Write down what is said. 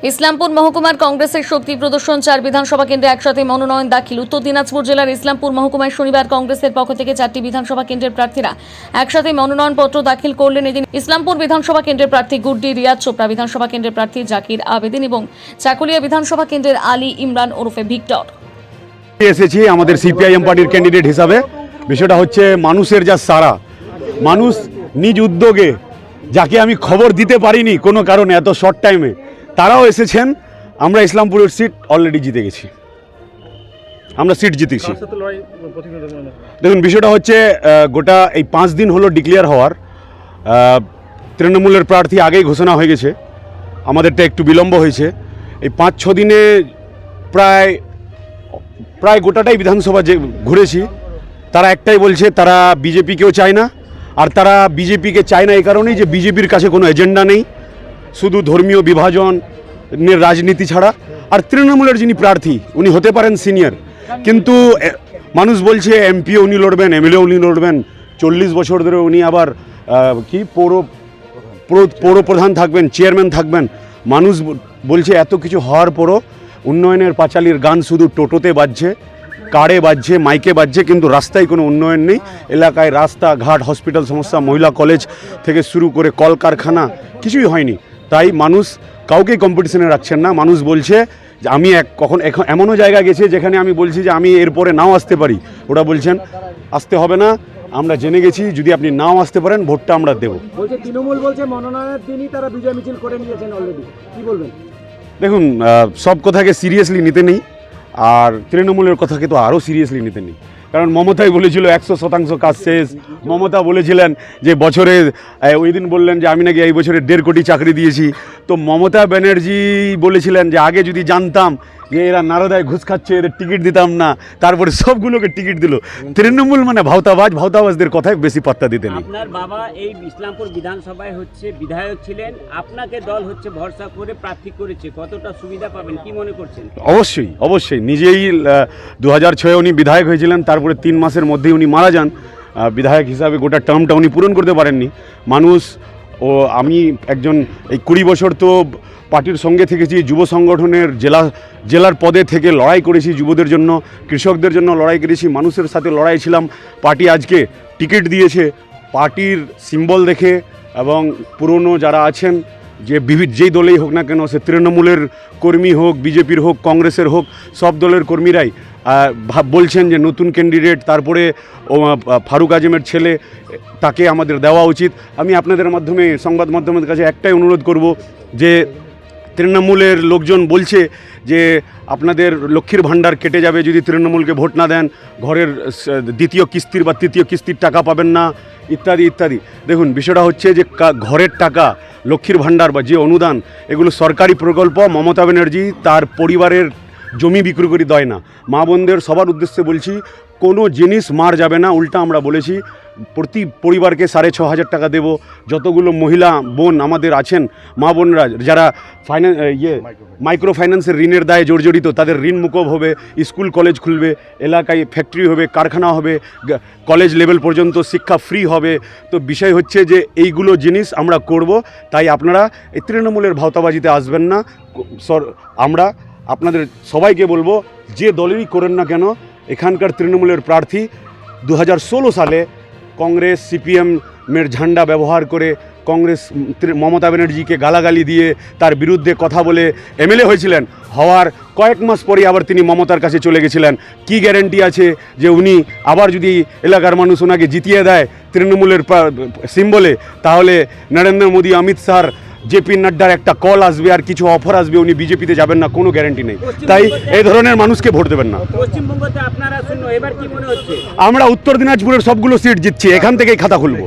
ইসলামপুর মহকুমার কংগ্রেসের শক্তি প্রদর্শন 4 বিধানসভা কেন্দ্রে একসাথে মনোনয়ন দাখিল। উত্তর দিনাজপুর জেলার ইসলামপুর মহকুমায় শনিবার কংগ্রেসের পক্ষ থেকে 4টি বিধানসভা কেন্দ্রের প্রার্থীরা একসাথে মনোনয়নপত্র দাখিল করলেন। এদিন ইসলামপুর বিধানসভা কেন্দ্রের প্রার্থী গুড্ডি রিয়াজ চোপড়া, বিধানসভা কেন্দ্রের প্রার্থী জাকির আবেদিন এবং চাকুলিয়া বিধানসভা কেন্দ্রের আলী ইমরান ওরফে ভিক্টর। এসেছি আমাদের সিপিআইএম পার্টির ক্যান্ডিডেট হিসাবে। বিষয়টা হচ্ছে মানুষের যা সারা, মানুষ নিজ উদ্যোগে, যাকে আমি খবর দিতে পারিনি কোনো কারণে এত শর্ট টাইমে, তারাও এসেছেন। আমরা ইসলামপুরের সিট অলরেডি জিতে গেছি, আমরা সিট জিতেছি। দেখুন, বিষয়টা হচ্ছে গোটা এই 5 দিন হলো ডিক্লেয়ার হওয়ার। তৃণমূলের প্রার্থী আগেই ঘোষণা হয়ে গেছে, আমাদেরটা একটু বিলম্ব হয়েছে। এই 5-6 দিনে প্রায় গোটাটাই বিধানসভা যে ঘুরেছি, তারা একটাই বলছে, তারা বিজেপিকেও চায় না। আর তারা বিজেপিকে চায় না এই কারণেই যে বিজেপির কাছে কোনো এজেন্ডা নেই, শুধু ধর্মীয় বিভাজনের রাজনীতি ছাড়া। আর তৃণমূলের যিনি প্রার্থী, উনি হতে পারেন সিনিয়র, কিন্তু মানুষ বলছে এমপিও উনি লড়বেন, এমএলএ উনি লড়বেন, 40 বছর ধরে উনি আবার পৌর প্রধান থাকবেন, চেয়ারম্যান থাকবেন। মানুষ বলছে এত কিছু হওয়ার পরও উন্নয়নের পাঁচালির গান শুধু টোটোতে বাজছে, কারে বাজছে, মাইকে বাজছে, কিন্তু রাস্তায় কোনো উন্নয়ন নেই। এলাকায় রাস্তাঘাট, হসপিটাল সমস্যা, মহিলা কলেজ থেকে শুরু করে কলকারখানা কিছুই হয়নি। তাই মানুষ কাউকেই কম্পিটিশনে রাখছেন না। মানুষ বলছে যে আমি এখন এমনও জায়গায় গেছে যেখানে আমি বলছি যে আমি এরপরে নাও আসতে পারি, ওরা বলছেন আসতে হবে না, আমরা জেনে গেছি, যদি আপনি নাও আসতে পারেন ভোটটা আমরা দেবো। বলছে তৃণমূল বলছে মনোনয়নের দিনই তারা বিজয় মিছিল করে নিয়েছেন অলরেডি, কি বলবেন? দেখুন, সব কথাকে সিরিয়াসলি নিতে নেই, আর তৃণমূলের কথাকে তো আরও সিরিয়াসলি নিতে নেই। কারণ মমতাই বলেছিল 100% কাজ শেষ। মমতা বলেছিলেন যে বছরে, ওই দিন বললেন যে আমি নাকি এই বছরে 1.5 কোটি চাকরি দিয়েছি। তো মমতা ব্যানার্জি বলেছিলেন যে আগে যদি জানতাম যে এরা নারদায় ঘুষ খাচ্ছে, এদের টিকিট দিতাম না, তারপরে সবগুলোকে টিকিট দিল। তৃণমূল মানে ভাওতাবাজদের কথায় বেশি পাত্তা দিতে নেই। আপনার বাবা এই ইসলামপুর বিধানসভায় বিধায়ক ছিলেন, আপনাকে দল ভরসা করে প্রার্থী করেছে, কতটা সুবিধা পাবেন কি মনে করছেন? অবশ্যই নিজেই 2006 উনি বিধায়ক হয়েছিলেন, তারপরে 3 মাসের মধ্যেই উনি মারা যান। বিধায়ক হিসাবে গোটা টার্মটা উনি পূরণ করতে পারেননি। মানুষ আমি একজন এই 20 বছর তো পার্টির সঙ্গে থেকেছি, যুব সংগঠনের জেলার পদে থেকে লড়াই করেছি, যুবদের জন্য, কৃষকদের জন্য লড়াই করেছি, মানুষের সাথে লড়াই ছিলাম। পার্টি আজকে টিকিট দিয়েছে পার্টির সিম্বল দেখে, এবং পুরনো যারা আছেন, যে যেই দলেই হোক না কেন, সে তৃণমূলের কর্মী হোক, বিজেপির হোক, কংগ্রেসের হোক, সব দলের কর্মীরাই বলছেন যে নতুন ক্যান্ডিডেট, তারপরে ফারুক আজমের ছেলে, তাকে আমাদের দেওয়া উচিত। আমি আপনাদের মাধ্যমে, সংবাদ মাধ্যমের কাছে একটাই অনুরোধ করব যে তৃণমূলের লোকজন বলছে যে আপনাদের লক্ষ্মীর ভাণ্ডার কেটে যাবে যদি তৃণমূলকে ভোট না দেন, ঘরের 2য় কিস্তির বা 3য় কিস্তির টাকা পাবেন না, ইত্যাদি ইত্যাদি। দেখুন, বিষয়টা হচ্ছে যে ঘরের টাকা, লক্ষ্মীর ভাণ্ডার বা যে অনুদান, এগুলো সরকারি প্রকল্প। মমতা ব্যানার্জি তার পরিবারের জমি বিক্রি করে দেয় না। মা বোনদের সবার উদ্দেশ্যে বলছি, কোনো জিনিস মার যাবে না। উল্টা আমরা বলেছি প্রতি পরিবারকে 6,500 টাকা দেব। যতগুলো মহিলা বোন আমাদের আছেন, মা বোনরা যারা মাইক্রো ফাইন্যান্সের ঋণের দায়ে জর্জরিত, তাদের ঋণ মুকুব হবে, স্কুল কলেজ খুলবে, এলাকায় ফ্যাক্টরি হবে, কারখানা হবে, কলেজ লেভেল পর্যন্ত শিক্ষা ফ্রি হবে। তো বিষয় হচ্ছে যে এইগুলো জিনিস আমরা করব। তাই আপনারা এই তৃণমূলের ভাওতাবাজিতে আসবেন না। আমরা আপনাদের সবাইকে বলবো, যে দলেরই করেন না কেন, এখানকার তৃণমূলের প্রার্থী 2016 সালে কংগ্রেস সিপিএমের ঝান্ডা ব্যবহার করে, কংগ্রেস মমতা ব্যানার্জিকে গালাগালি দিয়ে তার বিরুদ্ধে কথা বলে এমএলএ হয়েছিলেন। হওয়ার কয়েক মাস পরেই আবার তিনি মমতার কাছে চলে গেছিলেন। কি গ্যারেন্টি আছে যে উনি আবার যদি এলাকার মানুষ ওনাকে জিতিয়ে দেয় তৃণমূলের সিম্বলে, তাহলে নরেন্দ্র মোদী, অমিত শাহ, জেপি নাড্ডার একটা কল আসবে আর কিছু অফার আসবে, উনি বিজেপিতে যাবেন না, কোনো গ্যারান্টি নেই। তাই এই ধরনের মানুষকে ভোট দেবেন না। পশ্চিমবঙ্গতে আপনারা শূন্য, এবার কি মনে হচ্ছে? আমরা উত্তর দিনাজপুরের সবগুলো সিট জিতছি, এখান থেকেই খাতা খুলব।